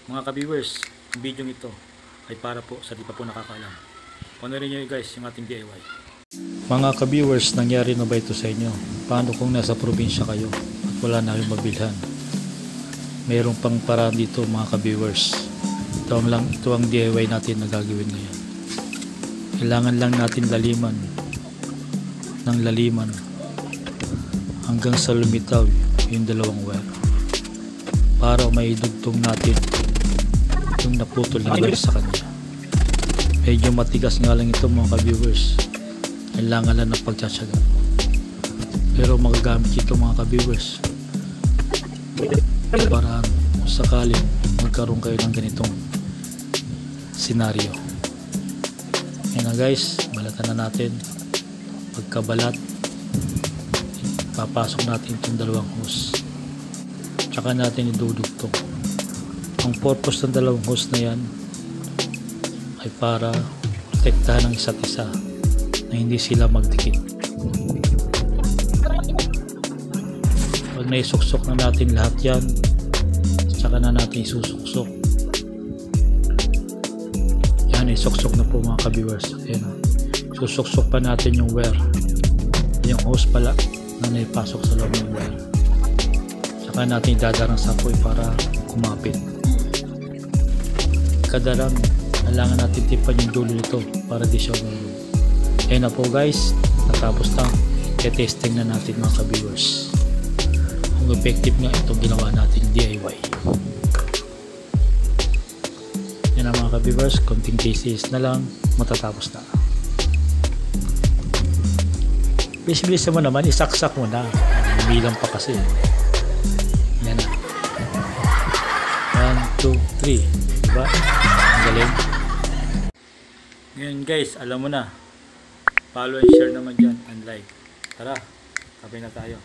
Mga ka-viewers, ang video ito ay para po sa di pa po nakakaalam. Panorin nyo guys yung ating DIY. Mga ka-viewers, nangyari na ba ito sa inyo? Paano kung nasa probinsya kayo at wala na kayong mabilhan? Mayroon pang paraan dito mga ka-viewers. Ito ang DIY natin na gagawin ngayon. Kailangan lang natin laliman ng laliman hanggang sa lumitaw yung dalawang wire para maidugtong natin yung naputol na wire sa kanya. Medyo matigas nga lang ito mga ka-viewers, kailangan lang ng pagtsatsaga, pero magagamit ito mga ka-viewers para kung sakaling magkaroon kayo ng ganitong senaryo. Ayan na guys, balatan na natin. Pagkabalat, papasok natin itong dalawang hose, tsaka natin idudugtong. Ang purpose ng dalawang hose na yan ay para protektahan ang isa't isa na hindi sila magdikit. Pag naisuksok na natin lahat yan, tsaka na natin isusuksok. Yan, isuksok na po mga ka-viewers. Ayan o, susuksok pa natin yung wire, yung hose pala na naipasok sa loob ng wire, tsaka natin dadarang sa apoy para kumapit. Kadarang kailangan natin tipan yung dulo nito para di siya umulog. Ayan na po guys, natapos na. I-testing na natin mga ka-viewers kung effective nga itong ginawa natin DIY. Yan na mga ka-viewers, konting cases na lang, matatapos na. Bilis-bilis mo naman, isaksak mo na. Bilang pa kasi. Yan na. 1, 2, 3. Diba? Ang galing. Ngayon guys, alam mo na. Follow and share naman dyan and like. Tara, sabay na tayo.